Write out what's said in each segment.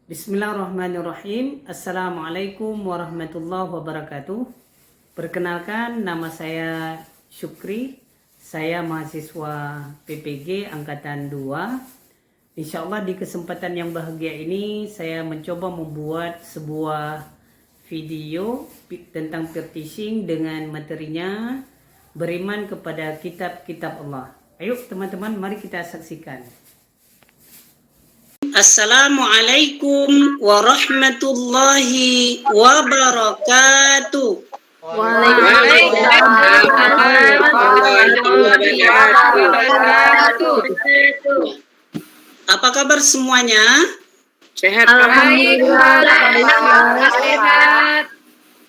Bismillahirrahmanirrahim. Assalamualaikum warahmatullahi wabarakatuh. Perkenalkan, nama saya Syukri. Saya mahasiswa PPG Angkatan 2. Insya Allah di kesempatan yang bahagia ini saya mencoba membuat sebuah video tentang practicing dengan materinya beriman kepada kitab-kitab Allah. Ayo teman-teman, mari kita saksikan. Assalamualaikum warahmatullahi wabarakatuh. Waalaikumsalam warahmatullahi wabarakatuh. Apa kabar semuanya? Sehat. Alhamdulillah sehat.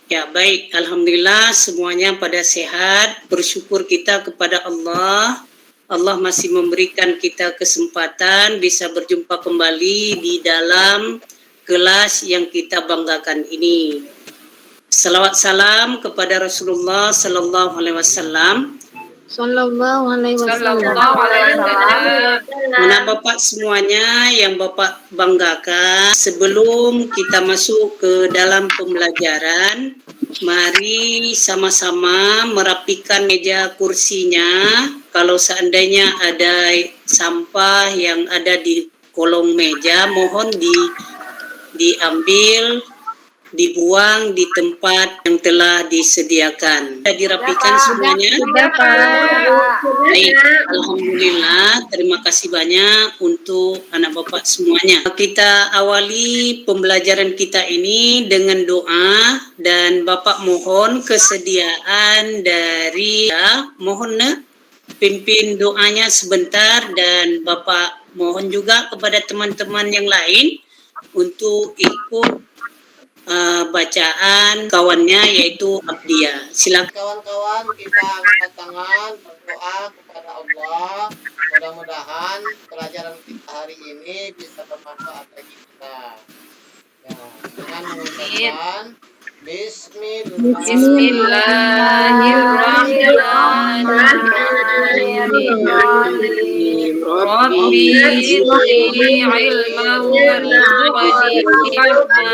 Ya, baik. Alhamdulillah semuanya pada sehat. Bersyukur kita kepada Allah. Allah masih memberikan kita kesempatan bisa berjumpa kembali di dalam kelas yang kita banggakan ini. Salawat salam kepada Rasulullah Sallallahu Alaihi Wasallam. Mana Bapak semuanya yang Bapak banggakan, sebelum kita masuk ke dalam pembelajaran, mari sama-sama merapikan meja kursinya. Kalau seandainya ada sampah yang ada di kolong meja, mohon diambil, dibuang di tempat yang telah disediakan. Sudah dirapikan semuanya? Baik, alhamdulillah. Terima kasih banyak untuk anak Bapak semuanya. Kita awali pembelajaran kita ini dengan doa, dan Bapak mohon kesediaan dari mohon pimpin doanya sebentar, dan Bapak mohon juga kepada teman-teman yang lain untuk ikut bacaan kawannya, yaitu Abdia. Silakan kawan-kawan, kita angkat tangan berdoa kepada Allah. Mudah-mudahan pelajaran kita hari ini bisa bermanfaat bagi kita. Ya, dengan mengucapkan Bismillahirrahmanirrahim. Rabbi zidni ilman warzuqni fahma.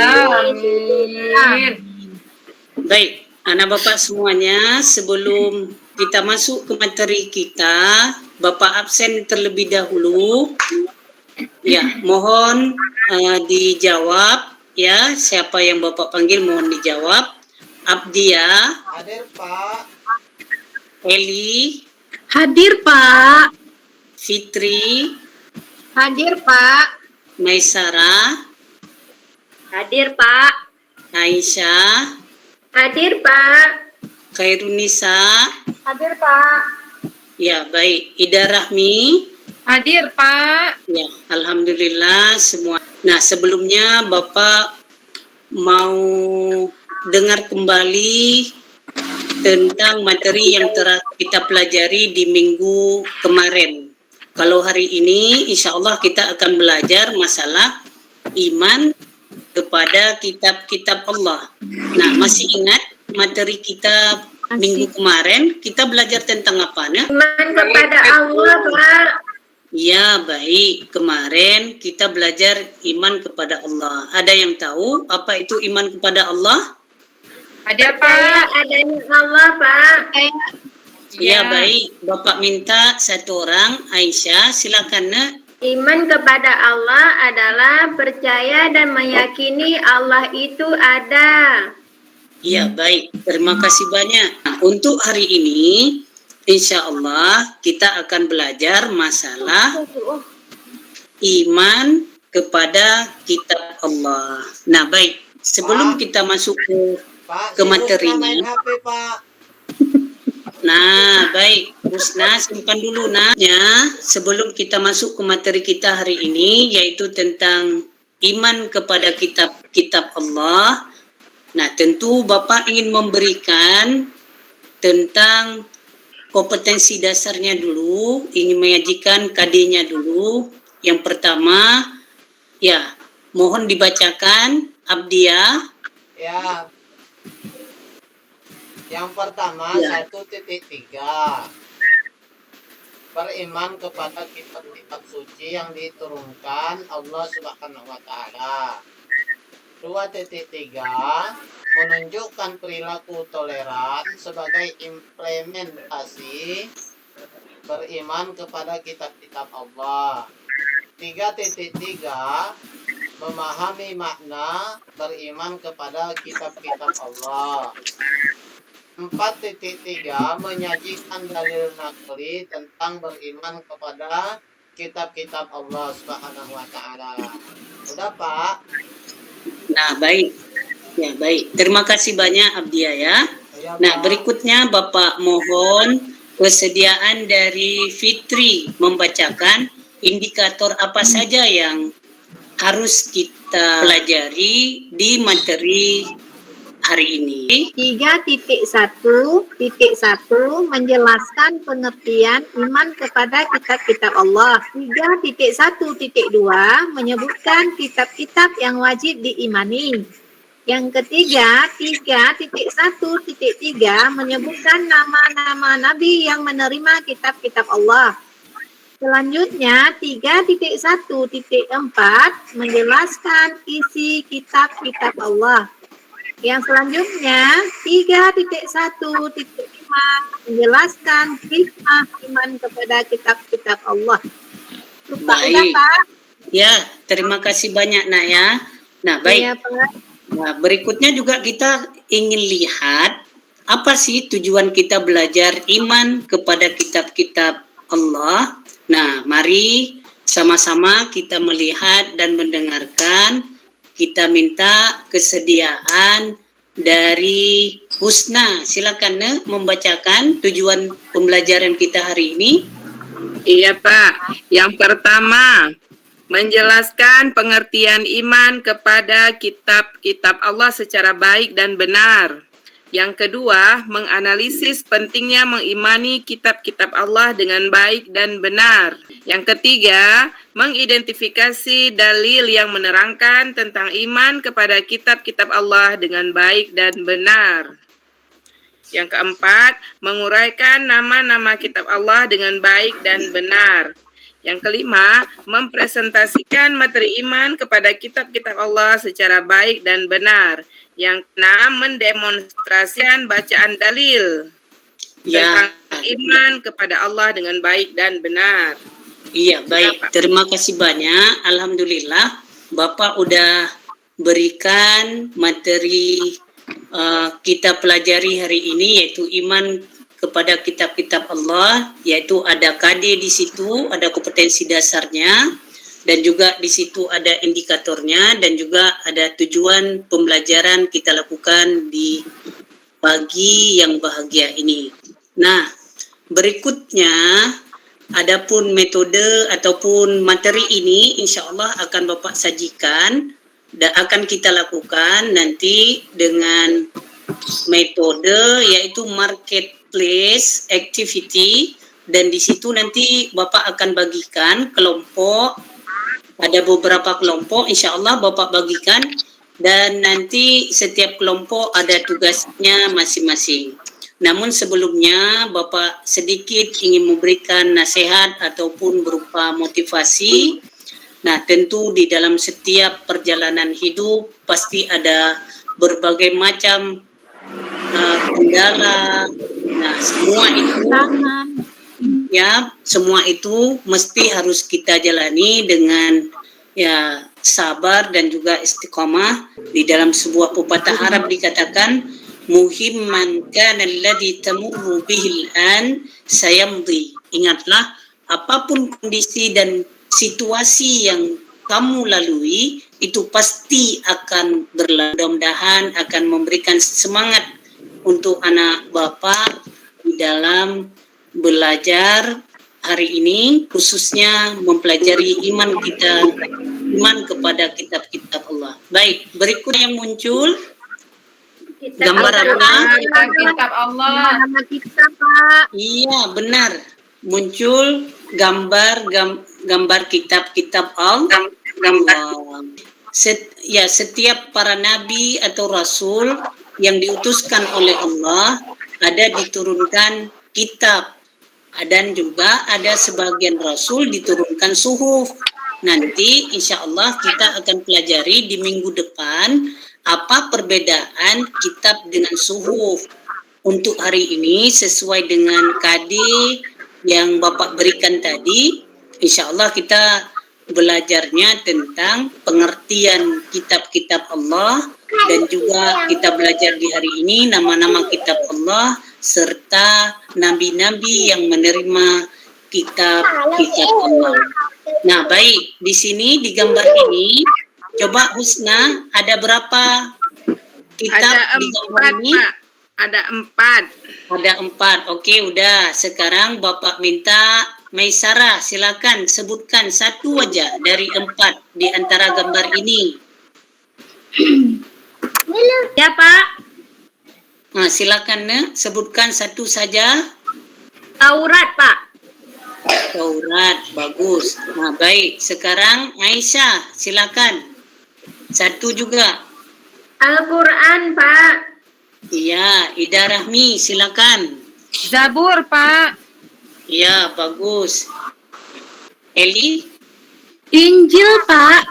Amin. Baik, anak Bapak semuanya, sebelum kita masuk ke materi kita, Bapak absen terlebih dahulu. Ya, mohon dijawab ya, siapa yang Bapak panggil mohon dijawab. Abdia. Hadir Pak. Eli. Hadir Pak. Fitri. Hadir Pak. Maisara. Hadir Pak. Aisyah. Hadir Pak. Khairunisa. Hadir Pak. Ya, baik. Ida Rahmi. Hadir Pak. Ya, alhamdulillah semua. Nah, sebelumnya Bapak mau dengar kembali tentang materi yang telah kita pelajari di minggu kemarin. Kalau hari ini insya Allah kita akan belajar masalah iman kepada kitab-kitab Allah. Nah, masih ingat materi kita minggu kemarin kita belajar tentang apa? Nah? Iman kepada Allah Pak. Ya, baik. Kemarin kita belajar iman kepada Allah. Ada yang tahu apa itu iman kepada Allah? Ada Pak. Adanya Allah Pak. Ya, baik. Bapak minta satu orang. Aisyah, silakan nak. Iman kepada Allah adalah percaya dan meyakini Allah itu ada. Ya, baik. Terima kasih banyak. Nah, untuk hari ini, insya Allah kita akan belajar masalah iman kepada kitab Allah. Nah, baik. Sebelum kita masuk Pak, ke materinya. main HP, Pak. Nah, baik. Husna, simpan dulu ya. Sebelum kita masuk ke materi kita hari ini, yaitu tentang iman kepada kitab-kitab Allah. Nah, tentu Bapak ingin memberikan tentang kompetensi dasarnya dulu, ingin menyajikan KD-nya dulu. Yang pertama, ya, mohon dibacakan Abdia. Ya. Yang pertama Ya. 1.3. beriman kepada kitab-kitab suci yang diturunkan Allah Subhanahu wa taala. 2.3 menunjukkan perilaku toleran sebagai implementasi beriman kepada kitab-kitab Allah. 3.3 memahami makna beriman kepada kitab-kitab Allah. 4.3 menyajikan dalil nakli tentang beriman kepada kitab-kitab Allah Subhanahu wa taala. Sudah, Pak? Nah, baik. Ya, baik. Terima kasih banyak Abdia ya. Ya, Nah, Pak. berikutnya Bapak mohon kesediaan dari Fitri membacakan indikator apa saja yang harus kita pelajari di materi hari ini. 3.1.1 menjelaskan pengertian iman kepada kitab-kitab Allah. 3.1.2 menyebutkan kitab-kitab yang wajib diimani. Yang ketiga, 3.1.3 menyebutkan nama-nama nabi yang menerima kitab-kitab Allah. Selanjutnya, 3.1.4 menjelaskan isi kitab-kitab Allah. Yang selanjutnya, 3.1.5 menjelaskan hikmah iman kepada kitab-kitab Allah. Baik. Pak? Ya, terima kasih banyak Nak ya. Nah, baik. Ya, Pak. Nah, berikutnya juga kita ingin lihat apa sih tujuan kita belajar iman kepada kitab-kitab Allah. Nah, mari sama-sama kita melihat dan mendengarkan. Kita minta kesediaan dari Husna. Silakan membacakan tujuan pembelajaran kita hari ini. Iya Pak, yang pertama menjelaskan pengertian iman kepada kitab-kitab Allah secara baik dan benar. Yang kedua, menganalisis pentingnya mengimani kitab-kitab Allah dengan baik dan benar. Yang ketiga, mengidentifikasi dalil yang menerangkan tentang iman kepada kitab-kitab Allah dengan baik dan benar. Yang keempat, menguraikan nama-nama kitab Allah dengan baik dan benar. Yang kelima, mempresentasikan materi iman kepada kitab-kitab Allah secara baik dan benar. Yang keenam, mendemonstrasikan bacaan dalil tentang iman kepada Allah dengan baik dan benar. Iya, baik. Terima kasih banyak. Alhamdulillah, Bapak udah berikan materi kita pelajari hari ini, yaitu iman kepada kitab-kitab Allah, yaitu ada KD di situ, ada kompetensi dasarnya, dan juga di situ ada indikatornya, dan juga ada tujuan pembelajaran kita lakukan di pagi yang bahagia ini. Nah, berikutnya, adapun metode ataupun materi ini, insya Allah akan Bapak sajikan, dan akan kita lakukan nanti dengan metode yaitu marketplace activity, dan di situ nanti Bapak akan bagikan kelompok, ada beberapa kelompok insya Allah Bapak bagikan, dan nanti setiap kelompok ada tugasnya masing-masing. Namun sebelumnya Bapak sedikit ingin memberikan nasihat ataupun berupa motivasi. Nah, tentu di dalam setiap perjalanan hidup pasti ada berbagai macam kendala. Nah, semua itu mesti harus kita jalani dengan ya sabar dan juga istiqamah. Di dalam sebuah pepatah Arab dikatakan, muhimman kana alladhi tamurru bihil an sayamdi. Ingatlah, apapun kondisi dan situasi yang kamu lalui itu pasti akan berlalu. Mudah-mudahan akan memberikan semangat untuk anak Bapak di dalam belajar hari ini, khususnya mempelajari iman kepada kitab-kitab Allah. Baik, berikutnya yang muncul gambar apa? Kitab Allah. Iya, benar. Muncul gambar kitab-kitab Allah. Setiap para nabi atau rasul yang diutuskan oleh Allah ada diturunkan kitab dan juga ada sebagian rasul diturunkan suhuf. Nanti insya Allah kita akan pelajari di minggu depan apa perbedaan kitab dengan suhuf. Untuk hari ini sesuai dengan kadi yang Bapak berikan tadi, insya Allah kita belajarnya tentang pengertian kitab-kitab Allah, dan juga kita belajar di hari ini nama-nama kitab Allah serta nabi-nabi yang menerima kitab-kitab Allah. Nah, baik, di sini di gambar ini coba Husna, ada berapa kitab Ada di gambar 4, ini? Pak. Ada 4. Ada 4. Oke, udah. Sekarang Bapak minta Maisarah, silakan sebutkan satu aja dari 4 di antara gambar ini. Ya, Pak. Nah, silakan sebutkan satu saja. Taurat, Pak. Taurat, bagus. Nah, baik. Sekarang Aisyah, silakan. Satu juga. Al-Quran, Pak. Iya, Ida Rahmi, silakan. Zabur, Pak. Iya, bagus. Eli? Injil, Pak.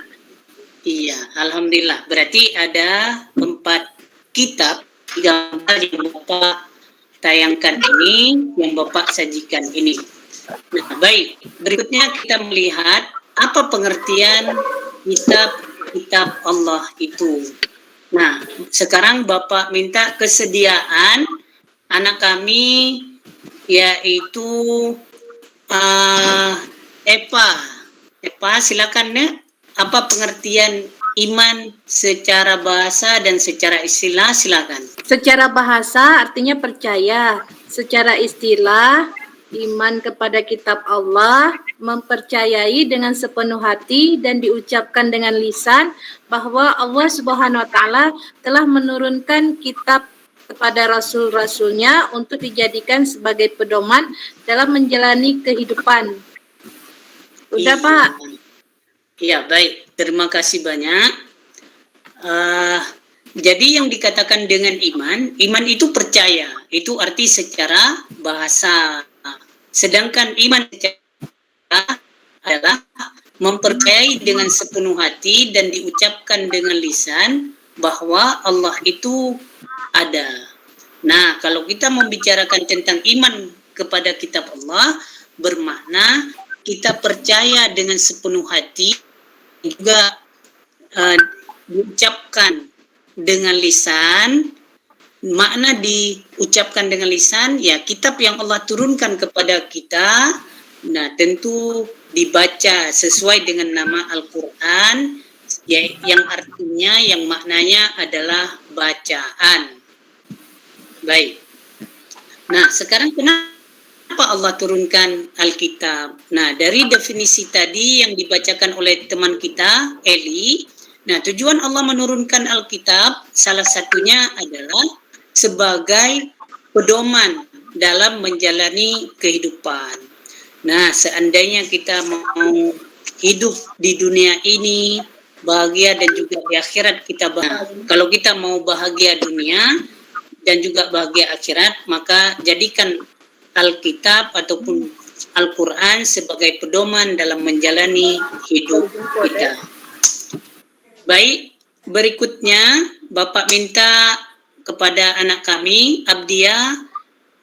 Iya, alhamdulillah. Berarti ada 4 kitab gambar yang Bapak tayangkan ini, yang Bapak sajikan ini. Nah, baik. Berikutnya kita melihat apa pengertian kitab Allah itu. Nah, sekarang Bapak minta kesediaan anak kami, yaitu Eva. Eva, silakan apa pengertian iman secara bahasa dan secara istilah, silakan. Secara bahasa artinya percaya. Secara istilah, iman kepada kitab Allah, mempercayai dengan sepenuh hati dan diucapkan dengan lisan bahwa Allah Subhanahu wa taala telah menurunkan kitab kepada rasul-rasulnya untuk dijadikan sebagai pedoman dalam menjalani kehidupan. Udah, Pak. Iya, baik. Terima kasih banyak. Jadi yang dikatakan dengan iman itu percaya. Itu arti secara bahasa. Sedangkan iman adalah mempercayai dengan sepenuh hati dan diucapkan dengan lisan bahwa Allah itu ada. Nah, kalau kita membicarakan tentang iman kepada kitab Allah, bermakna kita percaya dengan sepenuh hati, juga diucapkan dengan lisan. Makna diucapkan dengan lisan, ya kitab yang Allah turunkan kepada kita, nah tentu dibaca sesuai dengan nama Al-Quran, ya, yang artinya, yang maknanya adalah bacaan. Baik. Nah, sekarang kenapa Allah turunkan Alkitab? Nah, dari definisi tadi yang dibacakan oleh teman kita, Eli, nah tujuan Allah menurunkan Alkitab salah satunya adalah sebagai pedoman dalam menjalani kehidupan. Nah, seandainya kita mau hidup di dunia ini bahagia dan juga di akhirat kita bahagia. Kalau kita mau bahagia dunia dan juga bahagia akhirat, maka jadikan Alkitab ataupun Al-Quran sebagai pedoman dalam menjalani hidup kita. Baik, berikutnya Bapak minta kepada anak kami, Abdia,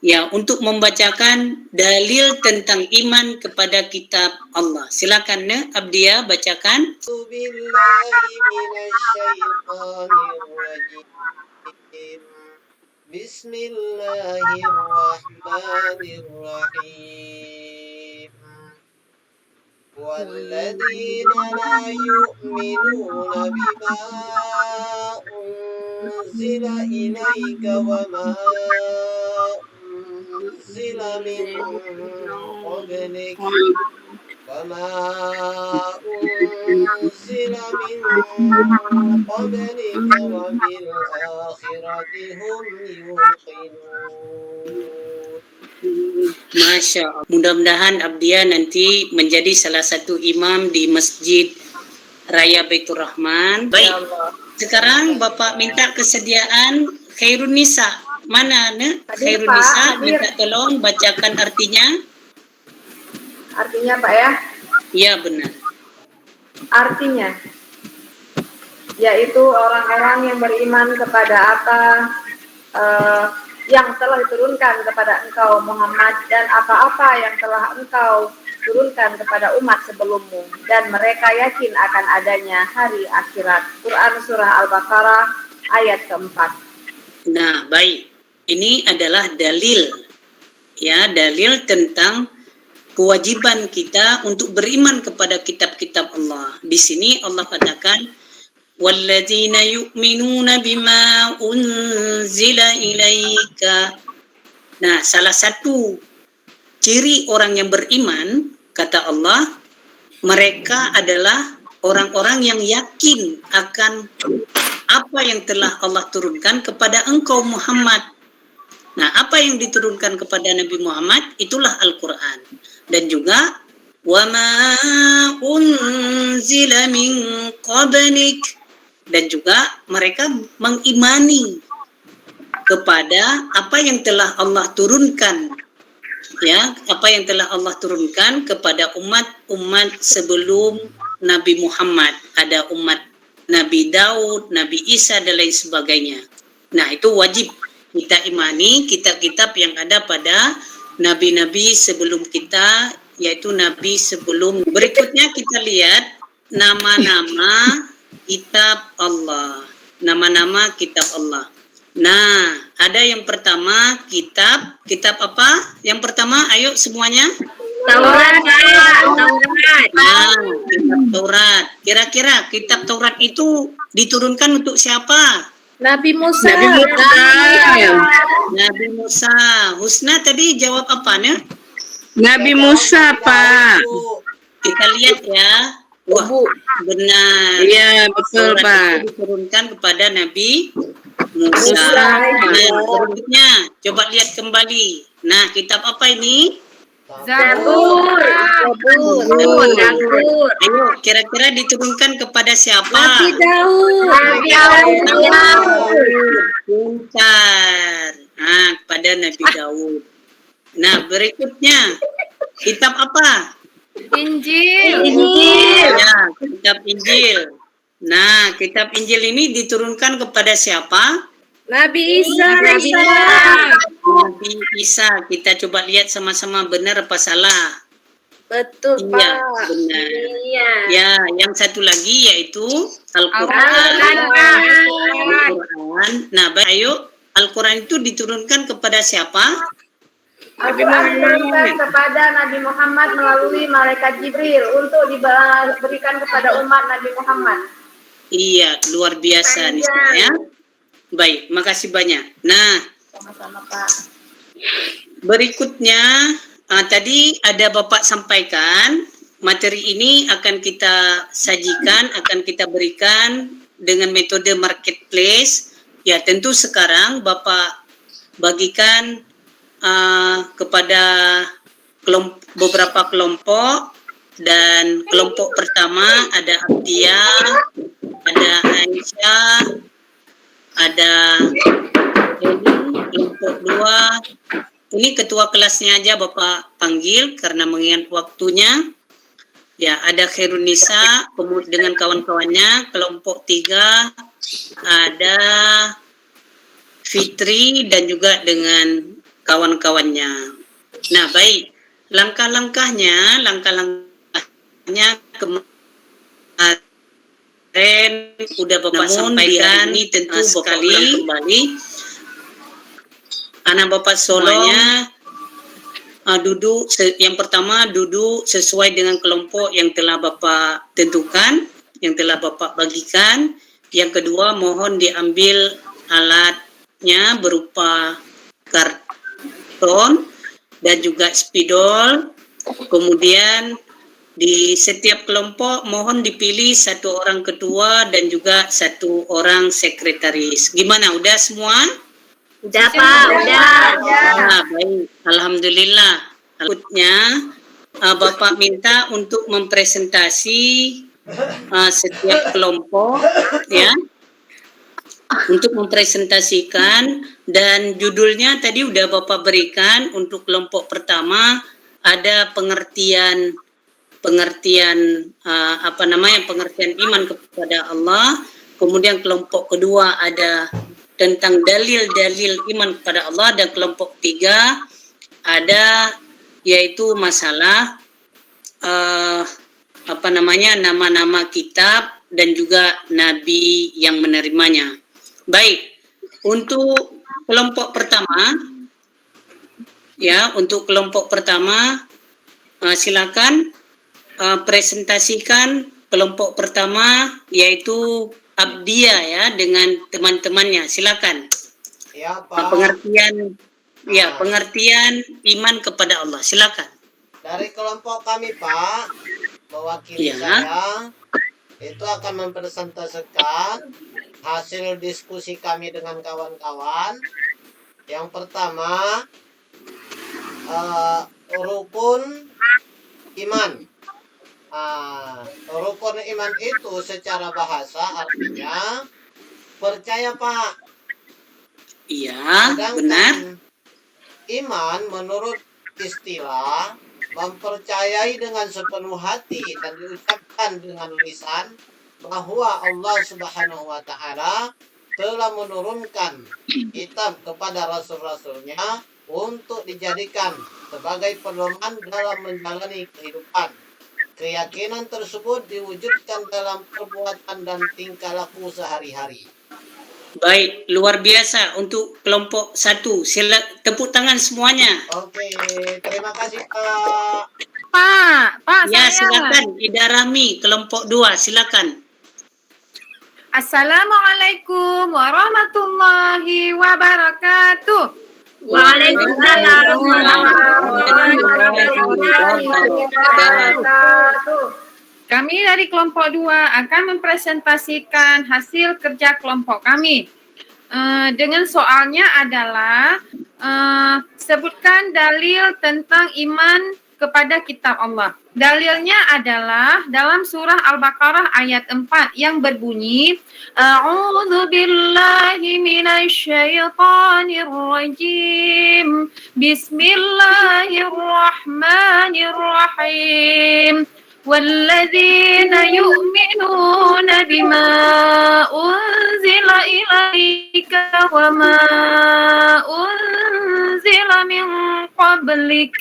ya, untuk membacakan dalil tentang iman kepada kitab Allah. Silakan, Abdia, bacakan. Bismillahirrahmanirrahim. والذين لا يؤمنون بما أنزل إليك وما أنزل من قبلك وبالآخرة هم يوقنون. Masya Allah. Mudah-mudahan Abdia nanti menjadi salah satu imam di Masjid Raya Baitur Rahman. Baik, sekarang Bapak minta kesediaan Khairun Nisa. Mana Khairun Nisa? Minta tolong bacakan artinya. Artinya Pak ya? Ya benar. Artinya yaitu orang-orang yang beriman kepada apa yang telah diturunkan kepada engkau Muhammad dan apa-apa yang telah engkau turunkan kepada umat sebelummu dan mereka yakin akan adanya hari akhirat. Quran Surah Al-Baqarah ayat keempat. Nah, baik. Ini adalah dalil. Ya, dalil tentang kewajiban kita untuk beriman kepada kitab-kitab Allah. Di sini Allah katakan, وَالَّذِينَ يُؤْمِنُونَ بِمَا أُنزِلَ إِلَيْكَ. Nah, salah satu ciri orang yang beriman, kata Allah, mereka adalah orang-orang yang yakin akan apa yang telah Allah turunkan kepada engkau Muhammad. Nah, apa yang diturunkan kepada Nabi Muhammad itulah Al-Quran. Dan juga وَمَا أُنزِلَ مِن قَبْلِكَ. Dan juga mereka mengimani kepada apa yang telah Allah turunkan, ya, apa yang telah Allah turunkan kepada umat-umat sebelum Nabi Muhammad. Ada umat Nabi Daud, Nabi Isa dan lain sebagainya. Nah, itu wajib kita imani kitab-kitab yang ada pada nabi-nabi sebelum kita, yaitu nabi sebelum. Berikutnya kita lihat nama-nama kitab Allah. Nama-nama kitab Allah. Nah, ada yang pertama kitab apa? Yang pertama, ayo semuanya. Taurat. Nah, kitab Taurat. Kira-kira kitab Taurat itu diturunkan untuk siapa? Nabi Musa. Nabi Musa. Husna tadi jawab apa nih? Nabi Musa, Pak. Kita lihat ya. Wah, benar. Iya, betul, Taurat Pak. itu diturunkan kepada Nabi Musa. Nah, berikutnya coba lihat kembali. Nah, kitab apa ini? Zabur. Ayo, kira-kira diturunkan kepada siapa? Nabi Daud. Pintar. Nah, kepada Nabi Daud. Nah, berikutnya kitab apa? Injil. Ya, kitab Injil. Nah, kitab Injil ini diturunkan kepada siapa? Nabi Isa. Nabi Isa. Kita coba lihat sama-sama benar apa salah. Betul, Iya, Pak. benar. Iya. Ya, yang satu lagi yaitu Al-Quran. Al-Quran. Nah, baik, ayo. Al-Quran itu diturunkan kepada siapa? Al-Quran diturunkan kepada Nabi Muhammad melalui malaikat Jibril untuk diberikan kepada umat Nabi Muhammad. Iya, luar biasa nih ya. Baik, makasih banyak. Nah, Sama-sama, Pak. berikutnya tadi ada Bapak sampaikan materi ini akan kita sajikan, akan kita berikan dengan metode marketplace. Ya, tentu sekarang Bapak bagikan kepada beberapa kelompok, dan kelompok pertama ada Abdia, ada Aisyah, ada Eli. Kelompok 2 ini ketua kelasnya aja Bapak panggil karena mengingat waktunya. Ya, ada Khairunisa dengan kawan-kawannya. Kelompok 3 ada Fitri dan juga dengan kawan-kawannya. Nah, baik. Langkah-langkahnya kemarin udah Bapak sampaikan. Ini tentu sekali kembali. Anak Bapak semuanya duduk. Yang pertama duduk sesuai dengan kelompok yang telah Bapak tentukan, yang telah Bapak bagikan. Yang kedua, mohon diambil alatnya berupa karton dan juga spidol. Kemudian di setiap kelompok mohon dipilih 1 orang ketua dan juga 1 orang sekretaris. Gimana, udah semua? Udah, Pak. Udah. Nah, baik. Alhamdulillah. Berikutnya Bapak minta untuk mempresentasi setiap kelompok, ya, untuk mempresentasikan, dan judulnya tadi udah Bapak berikan. Untuk kelompok pertama ada pengertian pengertian iman kepada Allah. Kemudian kelompok kedua ada tentang dalil-dalil iman kepada Allah, dan kelompok tiga ada yaitu masalah nama-nama kitab dan juga nabi yang menerimanya. Baik, untuk kelompok pertama silakan presentasikan kelompok pertama, yaitu Abdia ya, dengan teman-temannya. Silakan. Ya, Pak. Pengertian iman kepada Allah. Silakan. Dari kelompok kami, Pak, mewakili saya, itu akan mempresentasikan hasil diskusi kami dengan kawan-kawan. Yang pertama, rukun iman. Rukun iman itu secara bahasa artinya percaya, Pak. Iya, benar. Iman menurut istilah mempercayai dengan sepenuh hati dan diucapkan dengan lisan bahwa Allah Subhanahu wa Ta'ala telah menurunkan kitab kepada rasul-rasulnya untuk dijadikan sebagai pedoman dalam menjalani kehidupan. Keyakinan tersebut diwujudkan dalam perbuatan dan tingkah laku sehari-hari. Baik, luar biasa untuk kelompok satu. Sila tepuk tangan semuanya. Oke, terima kasih, Pak. Pak Ya, saya. silakan Ida Rami, kelompok 2, silakan. Assalamualaikum warahmatullahi wabarakatuh. Waalaikumsalam warahmatullahi wabarakatuh. Kami dari kelompok 2 akan mempresentasikan hasil kerja kelompok kami. Dengan soalnya adalah sebutkan dalil tentang iman kepada kitab Allah. Dalilnya adalah dalam surah Al-Baqarah ayat 4 yang berbunyi, A'udzu billahi minasyaitonir rajim. Bismillahirrahmanirrahim. وَالَّذِينَ يُؤْمِنُونَ بِمَا أُنزِلَ إِلَيْكَ وَمَا أُنزِلَ مِن قَبْلِكَ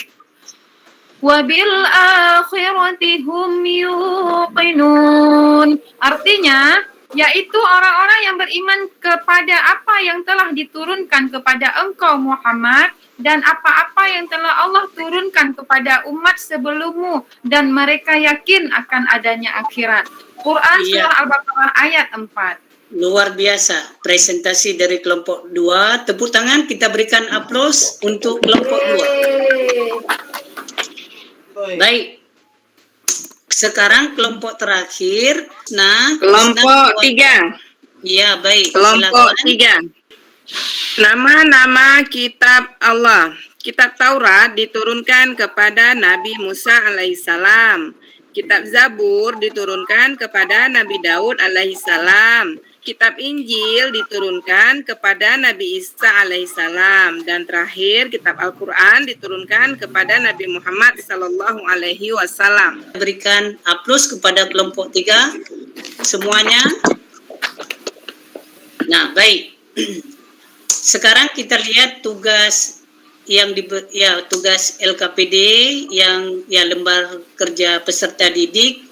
وَبِالْآخِرَةِ هُمْ يُوقِنُونَ. Artinya, yaitu orang-orang yang beriman kepada apa yang telah diturunkan kepada engkau Muhammad dan apa-apa yang telah Allah turunkan kepada umat sebelummu, dan mereka yakin akan adanya akhirat. Quran surah Al-Baqarah ayat 4. Luar biasa presentasi dari kelompok 2. Tepuk tangan, kita berikan aplaus untuk kelompok 2. Baik. Sekarang kelompok terakhir. Nah, kelompok 3. Ya, baik. Kelompok 3. Nama-nama kitab Allah. Kitab Taurat diturunkan kepada Nabi Musa alaihissalam. Kitab Zabur diturunkan kepada Nabi Daud alaihissalam. Kitab Injil diturunkan kepada Nabi Isa alaihissalam. Dan terakhir, kitab Al-Quran diturunkan kepada Nabi Muhammad sallallahu alaihi wasallam. Berikan aplaus kepada kelompok 3 semuanya. Nah, baik. Sekarang kita lihat tugas yang tugas LKPD yang lembar kerja peserta didik,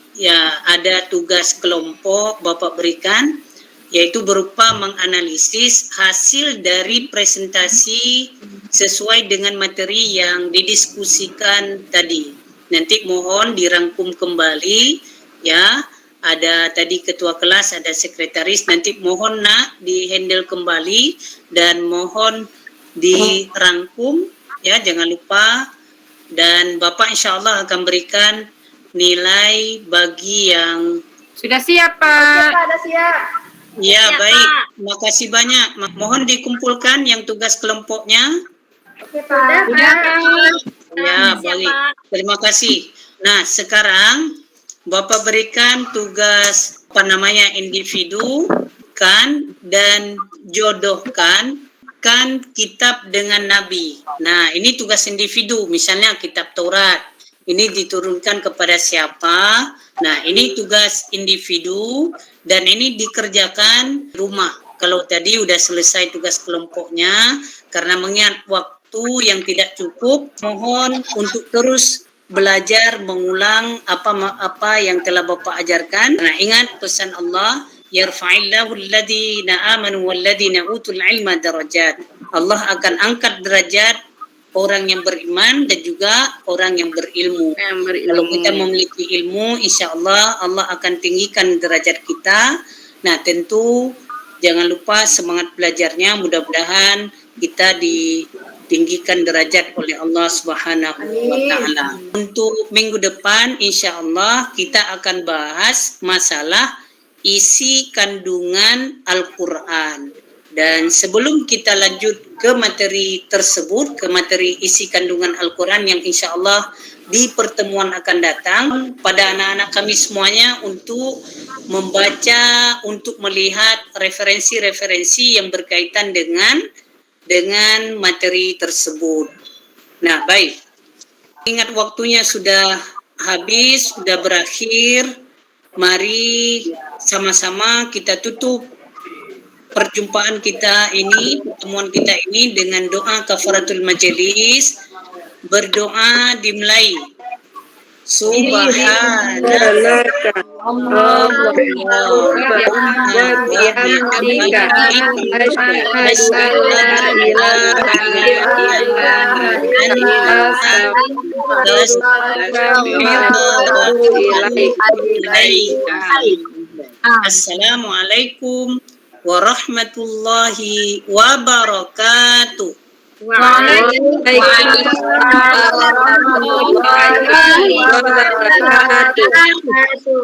ada tugas kelompok Bapak berikan, yaitu berupa menganalisis hasil dari presentasi sesuai dengan materi yang didiskusikan tadi. Nanti mohon dirangkum kembali ya. Ada tadi ketua kelas, ada sekretaris, nanti mohon di-handle kembali dan mohon dirangkum ya, jangan lupa. Dan Bapak insya Allah akan berikan nilai bagi yang sudah siap, Pak. Sudah siap. Ya, baik. Terima kasih banyak. Mohon dikumpulkan yang tugas kelompoknya. Oke, Pak. Ya, baik. Terima kasih. Nah, sekarang Bapak berikan tugas individu kan dan jodohkan mengaitkan kitab dengan nabi. Nah, ini tugas individu, misalnya kitab Taurat. Ini diturunkan kepada siapa? Nah, ini tugas individu dan ini dikerjakan rumah. Kalau tadi udah selesai tugas kelompoknya, karena mengingat waktu yang tidak cukup, mohon untuk terus belajar, mengulang apa yang telah Bapak ajarkan. Nah, ingat pesan Allah, yarfa'illahu alladhina amanu walladhina utul ilma darajat. Allah akan angkat derajat orang yang beriman dan juga orang yang berilmu. Kalau kita memiliki ilmu, insya Allah Allah akan tinggikan derajat kita. Nah, tentu jangan lupa semangat belajarnya. Mudah-mudahan kita ditinggikan derajat oleh Allah Subhanahu wa Ta'ala. Untuk minggu depan, insya Allah kita akan bahas masalah isi kandungan Al-Quran. Dan sebelum kita lanjut ke materi tersebut, ke materi isi kandungan Al-Quran yang insya Allah di pertemuan akan datang, pada anak-anak kami semuanya untuk membaca, untuk melihat referensi-referensi yang berkaitan dengan materi tersebut. Nah, baik. Ingat waktunya sudah habis, sudah berakhir. Mari sama-sama kita tutup perjumpaan kita ini, pertemuan kita ini dengan doa kafaratul majelis. Berdoa dimulai. Subhanaka Allahumma wa bihamdika asyhadu an la ilaha illa anta Assalamualaikum warahmatullahi wabarakatuh. Waalaikumsalam warahmatullahi wabarakatuh.